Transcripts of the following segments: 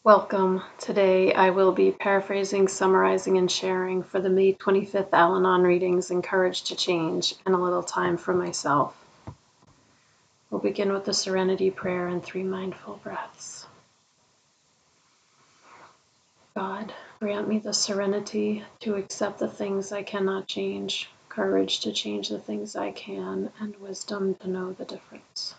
Welcome. Today I will be paraphrasing, summarizing, and sharing for the May 25th Al-Anon readings, Encouraged to Change, and a little time for myself. We'll begin with the Serenity Prayer and 3 mindful breaths. God, grant me the serenity to accept the things I cannot change, courage to change the things I can, and wisdom to know the difference.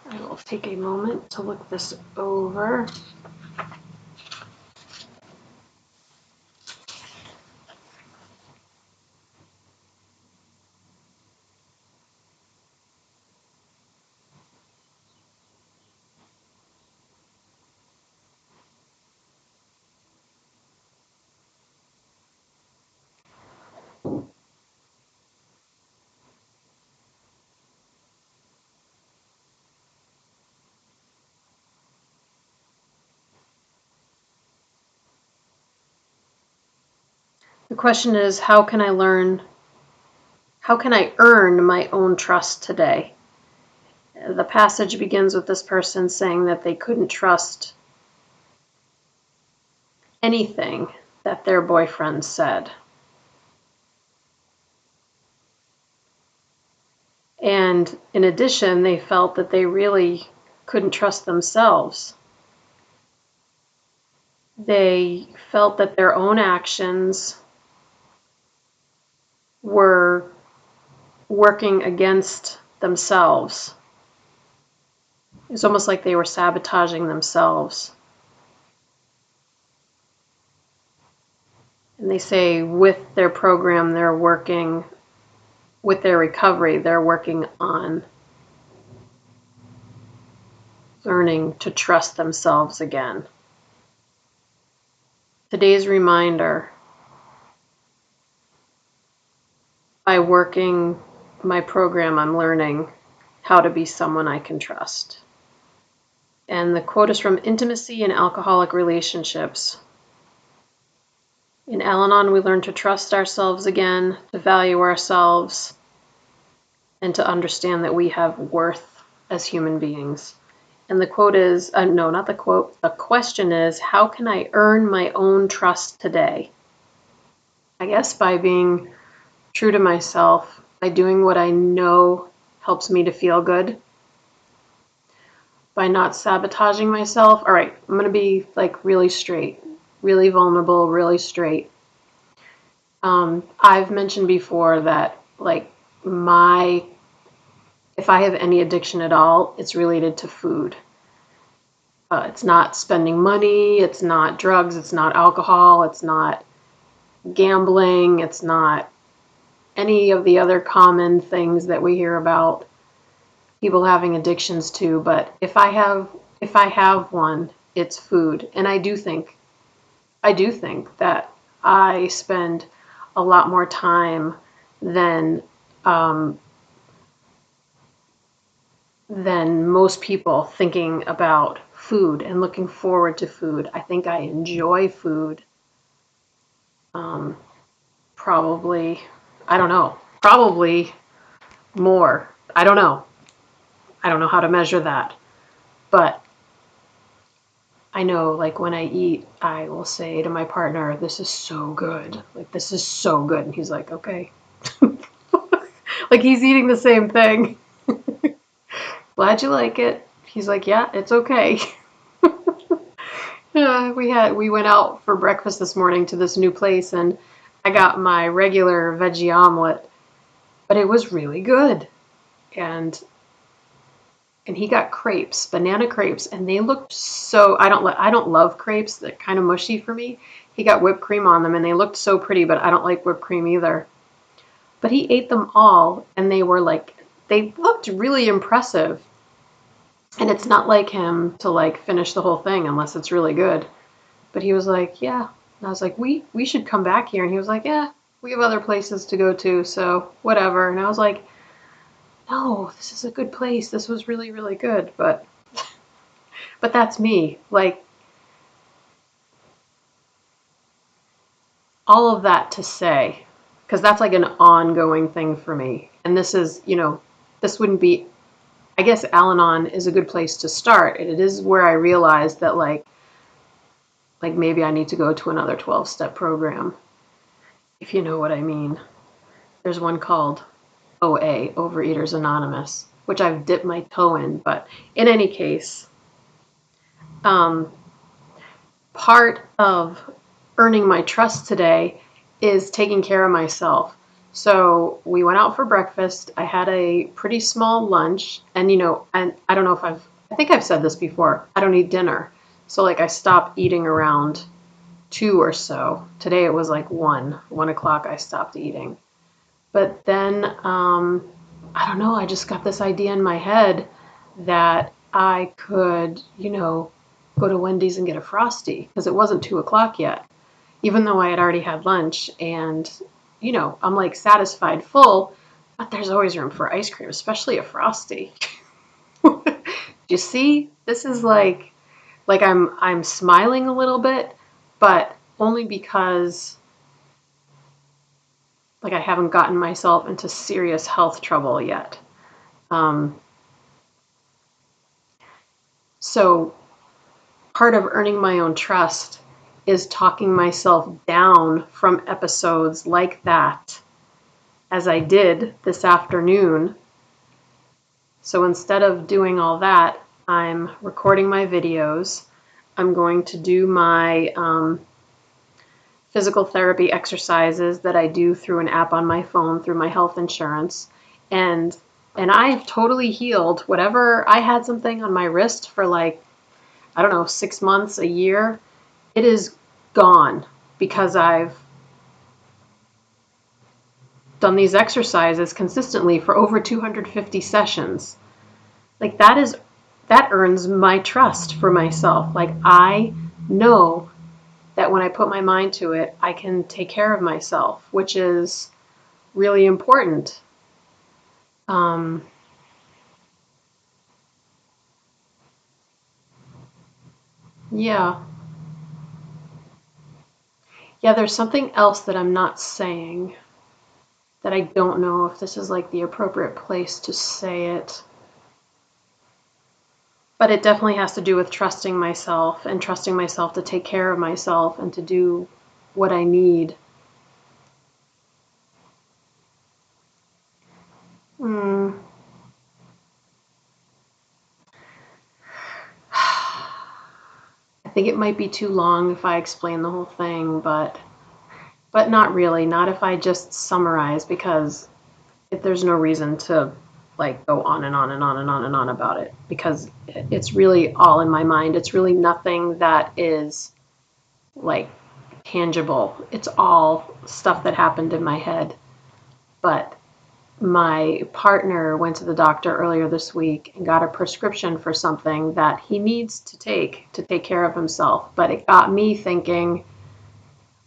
I will take a moment to look this over. The question is, how can I earn my own trust today? The passage begins with this person saying that they couldn't trust anything that their boyfriend said. And in addition, they felt that they really couldn't trust themselves. They felt that their own actions were working against themselves. It's almost like they were sabotaging themselves. And they say with their program, they're working, with their recovery, they're working on learning to trust themselves again. Today's reminder: by working my program, I'm learning how to be someone I can trust. And the quote is from Intimacy in Alcoholic Relationships. In Al-Anon, we learn to trust ourselves again, to value ourselves, and to understand that we have worth as human beings. And the quote is, no, not the quote, the question is, how can I earn my own trust today? I guess by being true to myself, by doing what I know helps me to feel good, by not sabotaging myself. All right, I'm going to be like really straight, really vulnerable, really straight. I've mentioned before that like if I have any addiction at all, it's related to food. It's not spending money, it's not drugs, it's not alcohol, it's not gambling, it's not any of the other common things that we hear about people having addictions to. But if I have one, it's food. And I do think that I spend a lot more time than most people thinking about food and looking forward to food. I think I enjoy food. Probably, I don't know, probably more. I don't know. I don't know how to measure that. But I know, like, when I eat, I will say to my partner, this is so good. Like, this is so good. And he's like, okay. Like, he's eating the same thing. Glad you like it. He's like, yeah, it's okay. We went out for breakfast this morning to this new place, and I got my regular veggie omelet, but it was really good. And he got crepes, banana crepes, and they looked so, I don't love crepes. They're kind of mushy for me. He got whipped cream on them, and they looked so pretty, but I don't like whipped cream either. But he ate them all, and they looked really impressive. And it's not like him to like finish the whole thing unless it's really good. But he was like, yeah. And I was like, we should come back here. And he was like, yeah, we have other places to go to, so whatever. And I was like, no, this is a good place. This was really, really good. But that's me. Like, all of that to say, because that's like an ongoing thing for me. And this is, this wouldn't be, I guess Al-Anon is a good place to start. And it is where I realized that like maybe I need to go to another 12-step program, if you know what I mean. There's one called OA, Overeaters Anonymous, which I've dipped my toe in. But in any case, um, part of earning my trust today is taking care of myself. So we went out for breakfast. I had a pretty small lunch, and and I don't know if I think I've said this before. I don't eat dinner. So like I stopped eating around 2 or so. Today it was like 1 o'clock I stopped eating. But then I don't know, I just got this idea in my head that I could, go to Wendy's and get a Frosty because it wasn't 2 o'clock yet, even though I had already had lunch. And, I'm like satisfied, full, but there's always room for ice cream, especially a Frosty. You see, this is like I'm smiling a little bit, but only because like I haven't gotten myself into serious health trouble yet. Um, so part of earning my own trust is talking myself down from episodes like that, as I did this afternoon. So instead of doing all that, I'm recording my videos. I'm going to do my physical therapy exercises that I do through an app on my phone through my health insurance. And I've totally healed whatever. I had something on my wrist for like, I don't know, 6 months, a year. It is gone because I've done these exercises consistently for over 250 sessions. Like that earns my trust for myself. Like I know that when I put my mind to it, I can take care of myself, which is really important. Um, yeah. Yeah, there's something else that I'm not saying that I don't know if this is like the appropriate place to say it. But it definitely has to do with trusting myself and trusting myself to take care of myself and to do what I need. Mm. I think it might be too long if I explain the whole thing, but not really. Not if I just summarize, because there's no reason to like go on and on and on and on and on about it, because it's really all in my mind. It's really nothing that is like tangible. It's all stuff that happened in my head. But my partner went to the doctor earlier this week and got a prescription for something that he needs to take care of himself. But it got me thinking,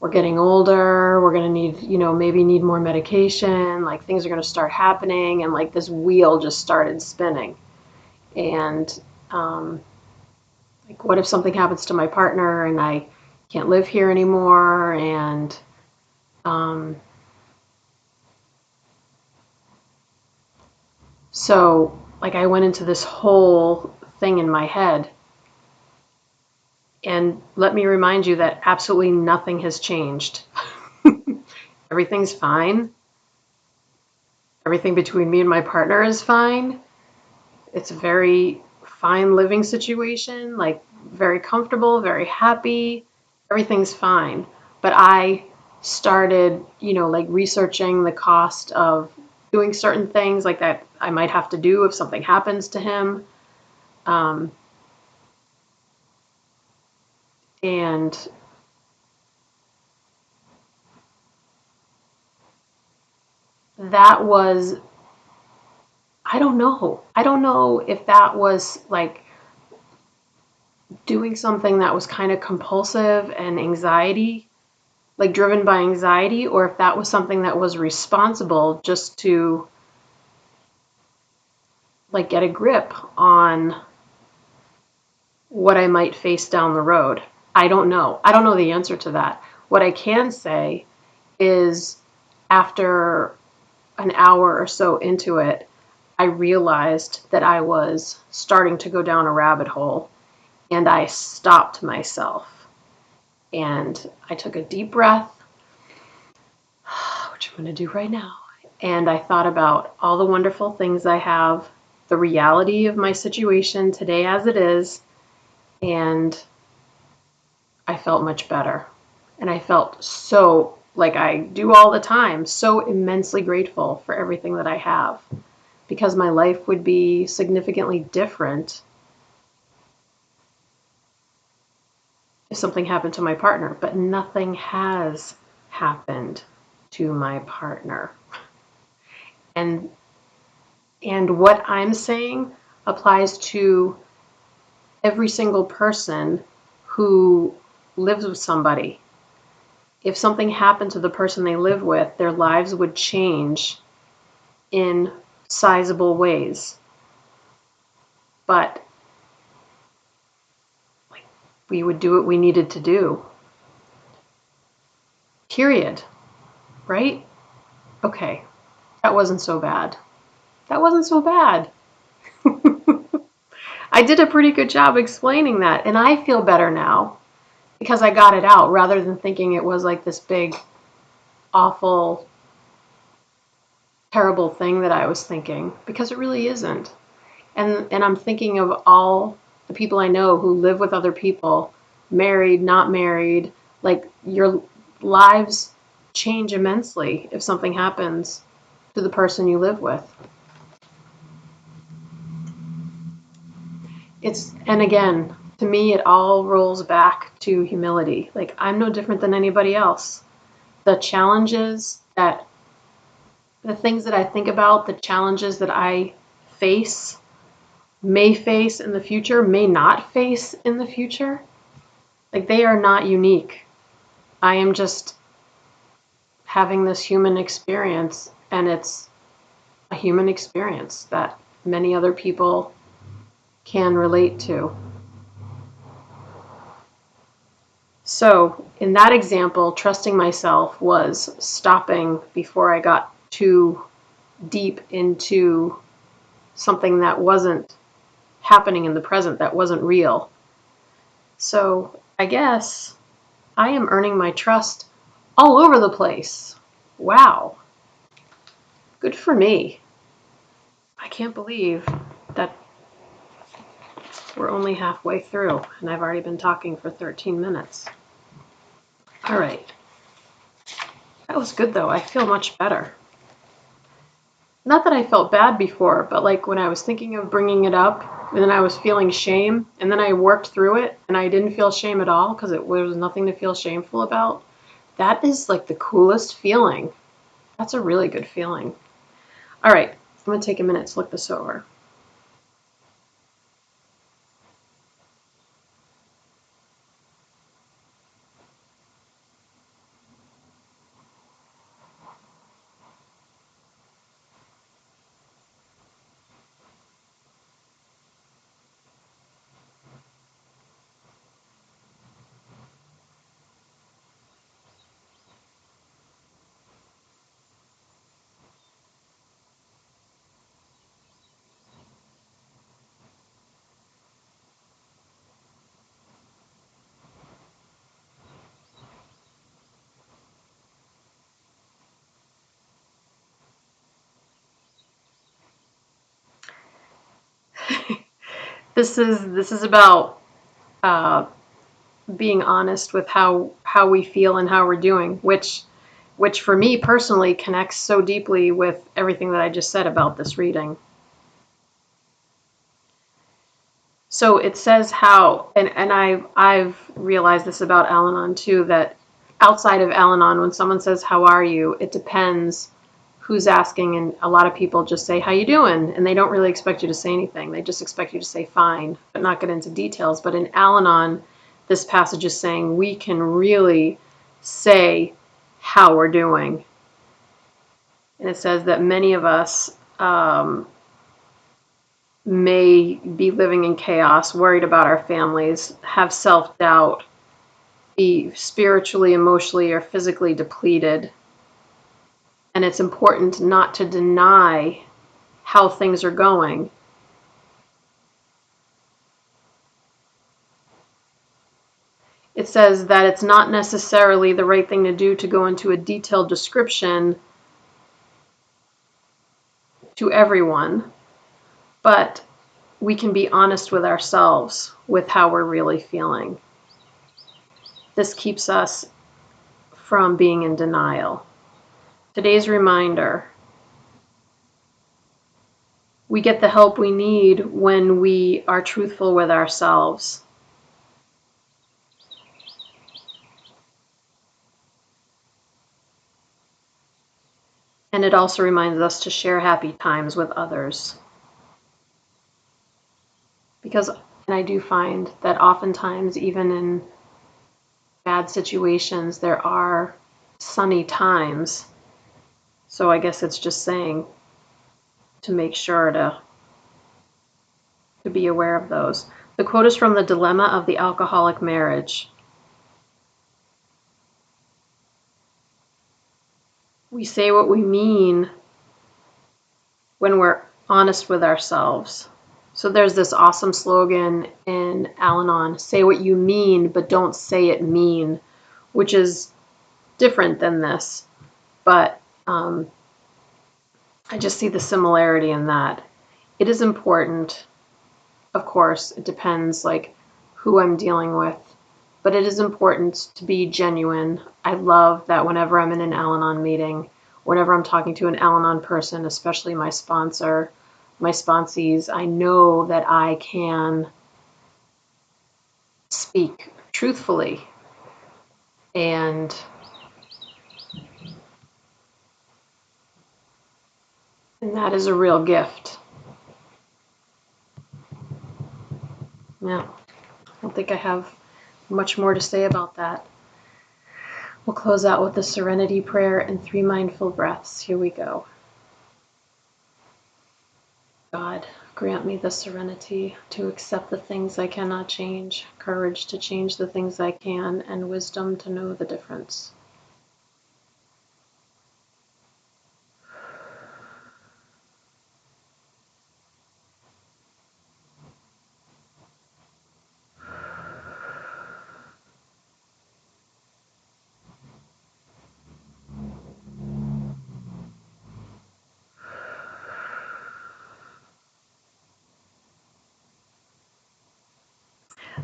we're getting older, we're going to need, maybe need more medication, like things are going to start happening. And like this wheel just started spinning. And like, what if something happens to my partner and I can't live here anymore? And um, so, like, I went into this whole thing in my head. And let me remind you that absolutely nothing has changed. Everything's fine. Everything between me and my partner is fine. It's a very fine living situation, like very comfortable, very happy. Everything's fine. But I started, like researching the cost of doing certain things like that I might have to do if something happens to him. Um, and that was, I don't know. I don't know if that was like doing something that was kind of compulsive and anxiety, like driven by anxiety, or if that was something that was responsible just to like get a grip on what I might face down the road. I don't know. I don't know the answer to that. What I can say is after an hour or so into it, I realized that I was starting to go down a rabbit hole, and I stopped myself. And I took a deep breath, which I'm going to do right now. And I thought about all the wonderful things I have, the reality of my situation today as it is, and I felt much better. And I felt so, like I do all the time, so immensely grateful for everything that I have, because my life would be significantly different if something happened to my partner. But nothing has happened to my partner. And what I'm saying applies to every single person who lives with somebody. If something happened to the person they live with, their lives would change in sizable ways. But like, we would do what we needed to do. Period. Right? Okay. That wasn't so bad. That wasn't so bad. I did a pretty good job explaining that, and I feel better now because I got it out rather than thinking it was like this big, awful, terrible thing that I was thinking, because it really isn't. And I'm thinking of all the people I know who live with other people, married, not married, like your lives change immensely if something happens to the person you live with. And again, to me, it all rolls back to humility. Like, I'm no different than anybody else. The challenges that, the things that I think about, the challenges that I face, may face in the future, may not face in the future, like, they are not unique. I am just having this human experience, and it's a human experience that many other people can relate to. So, in that example, trusting myself was stopping before I got too deep into something that wasn't happening in the present, that wasn't real. So, I guess I am earning my trust all over the place. Wow. Good for me. I can't believe that we're only halfway through, and I've already been talking for 13 minutes. All right. That was good, though. I feel much better. Not that I felt bad before, but like when I was thinking of bringing it up, and then I was feeling shame, and then I worked through it, and I didn't feel shame at all because it was nothing to feel shameful about. That is like the coolest feeling. That's a really good feeling. All right. I'm going to take a minute to look this over. This is about being honest with how we feel and how we're doing, which for me personally connects so deeply with everything that I just said about this reading. So it says how, and I've realized this about Al-Anon too, that outside of Al-Anon, when someone says how are you, it depends who's asking, and a lot of people just say how you doing, and they don't really expect you to say anything. They just expect you to say fine, but not get into details. But in Al-Anon, this passage is saying we can really say how we're doing. And it says that many of us may be living in chaos, worried about our families, have self-doubt, be spiritually, emotionally, or physically depleted. And it's important not to deny how things are going. It says that it's not necessarily the right thing to do to go into a detailed description to everyone, but we can be honest with ourselves with how we're really feeling. This keeps us from being in denial. Today's reminder: we get the help we need when we are truthful with ourselves. And it also reminds us to share happy times with others. Because, and I do find that oftentimes, even in bad situations, there are sunny times. So I guess it's just saying to make sure to be aware of those. The quote is from The Dilemma of the Alcoholic Marriage. We say what we mean when we're honest with ourselves. So there's this awesome slogan in Al-Anon: say what you mean, but don't say it mean, which is different than this. But I just see the similarity in that. It is important, of course, it depends like who I'm dealing with, but it is important to be genuine. I love that whenever I'm in an Al-Anon meeting, whenever I'm talking to an Al-Anon person, especially my sponsor, my sponsees, I know that I can speak truthfully. And that is a real gift. Yeah, I don't think I have much more to say about that. We'll close out with the Serenity Prayer and 3 mindful breaths. Here we go. God, grant me the serenity to accept the things I cannot change, courage to change the things I can, and wisdom to know the difference.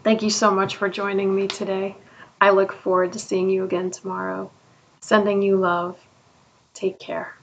Thank you so much for joining me today. I look forward to seeing you again tomorrow. Sending you love. Take care.